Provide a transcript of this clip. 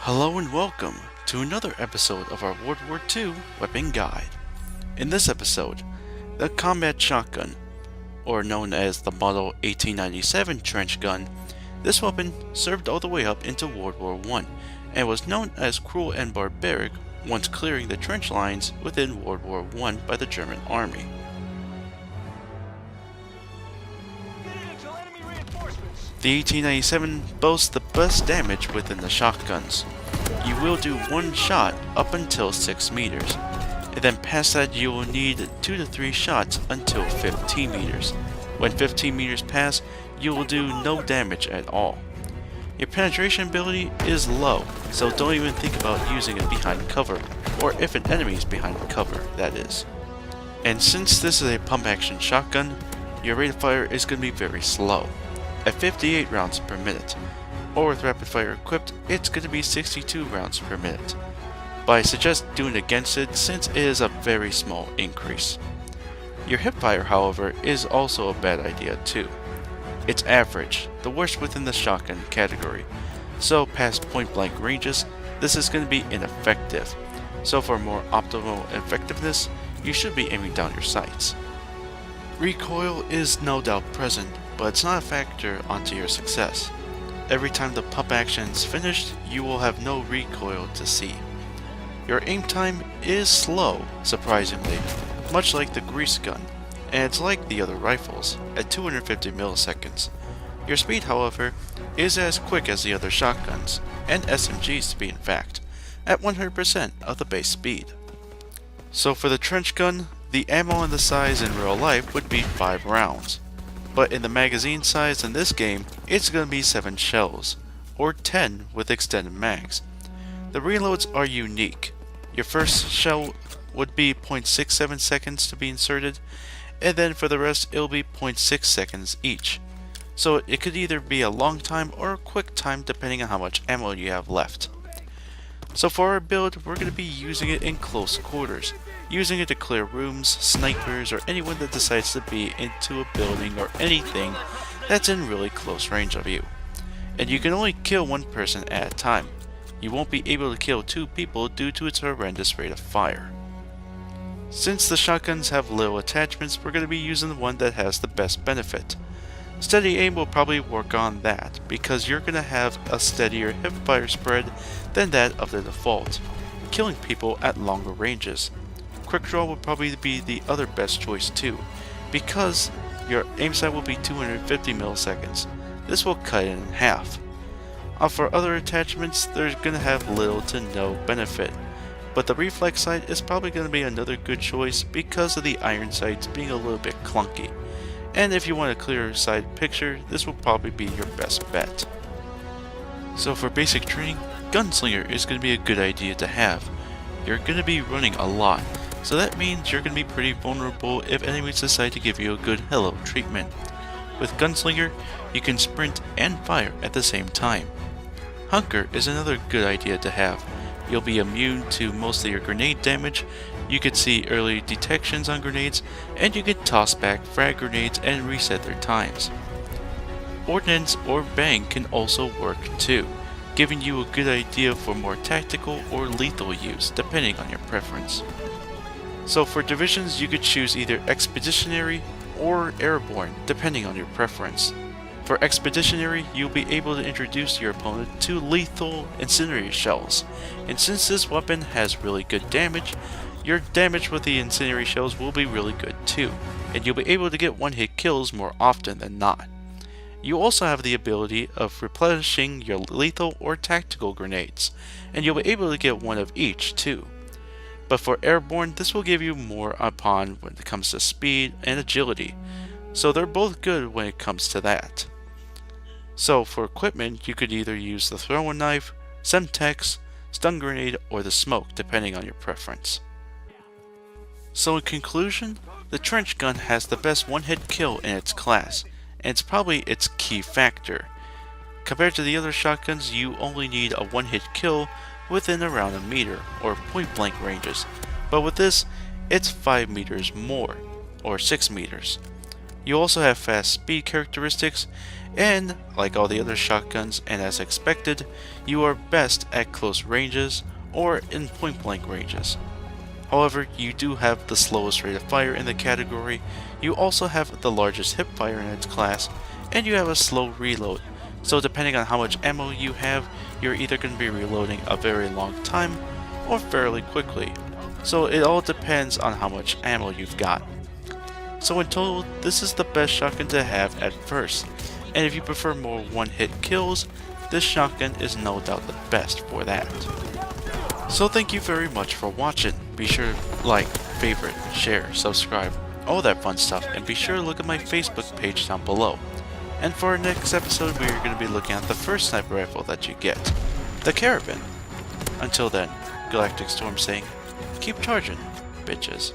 Hello and welcome to another episode of our World War II Weapon Guide. In this episode, the combat shotgun, or known as the Model 1897 trench gun, this weapon served all the way up into World War I and was known as cruel and barbaric once clearing the trench lines within World War I by the German army. The 1897 boasts the best damage within the shotguns. You will do one shot up until 6 meters, and then past that you will need 2 to 3 shots until 15 meters. When 15 meters pass, you will do no damage at all. Your penetration ability is low, so don't even think about using it behind cover, or if an enemy is behind cover, that is. And since this is a pump action shotgun, your rate of fire is going to be very slow, at 58 rounds per minute, or with rapid fire equipped, it's going to be 62 rounds per minute. But I suggest doing against it since it is a very small increase. Your hip fire, however, is also a bad idea too. It's average, the worst within the shotgun category, so past point blank ranges, this is going to be ineffective. So for more optimal effectiveness, you should be aiming down your sights. Recoil is no doubt present, but it's not a factor onto your success. Every time the pump action is finished, you will have no recoil to see. Your aim time is slow, surprisingly, much like the grease gun, and it's like the other rifles, at 250 milliseconds. Your speed, however, is as quick as the other shotguns, and SMGs to be in fact, at 100% of the base speed. So for the trench gun, the ammo and the size in real life would be 5 rounds. But in the magazine size in this game, it's going to be 7 shells, or 10 with extended mags. The reloads are unique. Your first shell would be 0.67 seconds to be inserted, and then for the rest it'll be 0.6 seconds each. So it could either be a long time or a quick time depending on how much ammo you have left. So for our build, we're going to be using it in close quarters, using it to clear rooms, snipers, or anyone that decides to be into a building or anything that's in really close range of you. And you can only kill one person at a time. You won't be able to kill 2 people due to its horrendous rate of fire. Since the shotguns have little attachments, we're going to be using the one that has the best benefit. Steady aim will probably work on that, because you're going to have a steadier hipfire spread than that of the default, killing people at longer ranges. Quick draw will probably be the other best choice too, because your aim sight will be 250 milliseconds. This will cut it in half. For other attachments, they're going to have little to no benefit, but the reflex sight is probably going to be another good choice because of the iron sights being a little bit clunky. And if you want a clearer side picture, this will probably be your best bet. So for basic training, Gunslinger is going to be a good idea to have. You're going to be running a lot, so that means you're going to be pretty vulnerable if enemies decide to give you a good hello treatment. With Gunslinger, you can sprint and fire at the same time. Hunker is another good idea to have. You'll be immune to most of your grenade damage, you could see early detections on grenades, and you could toss back frag grenades and reset their times. Ordnance or Bang can also work too, giving you a good idea for more tactical or lethal use depending on your preference. So for divisions, you could choose either Expeditionary or Airborne depending on your preference. For Expeditionary, you'll be able to introduce your opponent to lethal incendiary shells, and since this weapon has really good damage, your damage with the incendiary shells will be really good too, and you'll be able to get one-hit kills more often than not. You also have the ability of replenishing your lethal or tactical grenades, and you'll be able to get one of each too. But for Airborne, this will give you more upon when it comes to speed and agility, so they're both good when it comes to that. So for equipment, you could either use the throwing knife, Semtex, stun grenade, or the smoke depending on your preference. So in conclusion, the trench gun has the best one-hit kill in its class, and it's probably its key factor. Compared to the other shotguns, you only need a one-hit kill within around a meter, or point-blank ranges, but with this, it's 5 meters more, or 6 meters. You also have fast speed characteristics, and like all the other shotguns, and as expected, you are best at close ranges or in point blank ranges. However, you do have the slowest rate of fire in the category, you also have the largest hipfire in its class, and you have a slow reload. So depending on how much ammo you have, you're either going to be reloading a very long time or fairly quickly. So it all depends on how much ammo you've got. So in total, this is the best shotgun to have at first, and if you prefer more one-hit kills, this shotgun is no doubt the best for that. So thank you very much for watching. Be sure to like, favorite, share, subscribe, all that fun stuff, and be sure to look at my Facebook page down below. And for our next episode, we are going to be looking at the first sniper rifle that you get, the Karabin. Until then, GalacticStorm saying, keep charging, bitches.